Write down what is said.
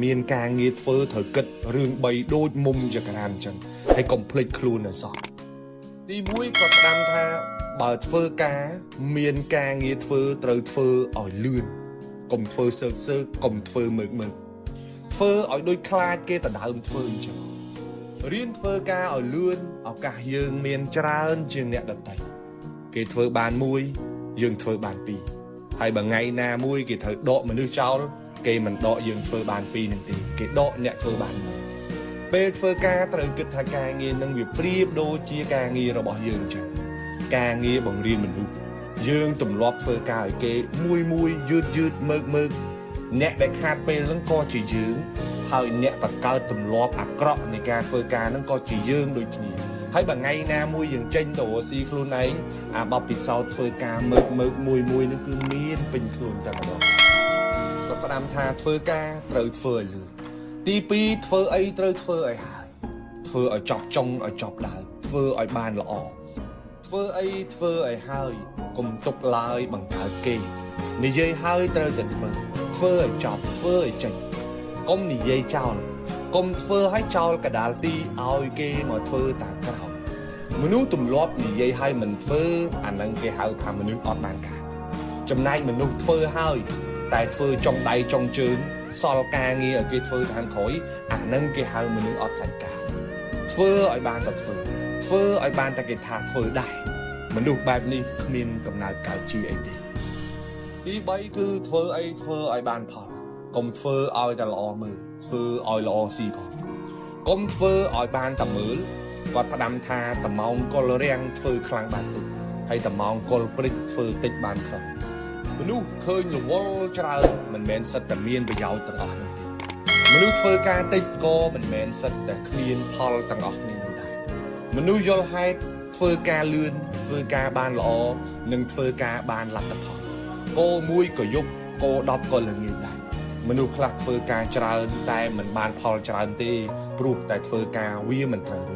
មានការងារធ្វើត្រូវគិតរឿង3ដូចមុំចក្រានចឹងហើយកុំភ្លេចខ្លួនឲ្យសោះទី1គាត់ផ្ដាំថាបើធ្វើការមានការងារធ្វើត្រូវធ្វើឲ្យលឿនកុំធ្វើសើកកុំធ្វើមើកធ្វើឲ្យដូចខ្លាចគេដដើមធ្វើអញ្ចឹងរៀនធ្វើការឲ្យលឿនឱកាសយើងមានច្រើនជាងអ្នកដទៃគេធ្វើបានមួយយើងធ្វើបានពីរហើយបើថ្ងៃណាមួយគេត្រូវដកមនុស្សចោលគេមិនដកយើងធ្វើបានពីរនឹងទេគេដកអ្នកធ្វើបានមួយពេលធ្វើការត្រូវគិតថាការងារនឹងវាប្រៀបដូចជាការងាររបស់យើងចឹងការងារបង្រៀនមនុស្សយើងទម្លាប់ធ្វើការឲ្យគេមួយយឺតមើកអ្នកដែលខាតពេលហ្នឹងក៏ជាយើងហើយអ្នកបង្កើតទម្លាប់អាក្រក់នៃការធ្វើការហ្នឹងក៏ជាយើងដូចគ្នាហើយបើថ្ងៃណាមួយយើងចេញទៅរកស៊ីខ្លួនឯងអាបបពិសោធន៍ធ្វើការមើកមួយហ្នឹងគឺមានពេញខ្លួនតែម្ដងគាត់ផ្ដាំថាធ្វើការត្រូវធ្វើឲ្យលឿនទី2ធ្វើអីត្រូវធ្វើឲ្យហើយធ្វើឲ្យចប់ចុងឲ្យចប់ដើមធ្វើឲ្យបានល្អធ្វើអីធ្វើឲ្យហើយកុំទុកឡើយបង្កើតគេនិយាយហើយត្រូវតែធ្វើឲ្យចប់ធ្វើឲ្យចេញកុំនិយាយចោលកុំធ្វើឲ្យចោលកដាលទីឲ្យគេមកធ្វើតាមក្រោយមនុស្សទម្លាប់និយាយឲ្យមិនធ្វើអានឹងគេហៅថាមនុស្សអត់បានការចំណែកមនុស្សធ្វើហើយតែធ្វើចុងដៃចុងជើងសល់ការងារឲ្យគេធ្វើតាមក្រោយអានឹងគេហៅមនុស្សអត់សាច់ការធ្វើឲ្យបានតែធ្វើឲ្យបានតែគេថាធ្វើដែរមនុស្សបែបនេះគ្មានកំណើតកើតជាអីទេទី3គឺធ្វើអីធ្វើឲ្យបានផលកុំធ្វើឲ្យតែល្អមើលធ្វើឲ្យល្អស៊ីផងកុំធ្វើឲ្យបានតែមើលគាត់ផ្ដាំថាតម៉ោងកុលរាំងធ្វើខ្លាំងបានតិចហើយតម៉ោងកុលព្រិចធ្វើតិចបានខ្លាំងមនុស្សឃើញរវល់ច្រើនមិនមែនសិតតែមានប្រយោជន៍ទាំងអស់នោះទេមនុស្សធ្វើការតិចក៏មិនមែនសិតតែគ្មានផលទាំងអស់គ្នានោះដែរមនុស្សយល់ហេតុធ្វើការលឿនធ្វើការបានល្អនិងធ្វើការបានលទ្ធផលគោមួយក៏យប់គោ10ក៏ល្ងាចដែរមនុស្សខ្លះធ្វើការច្រើនតែមិនបានផលច្រើនទេព្រោះតែធ្វើការវាមិនត្រូវ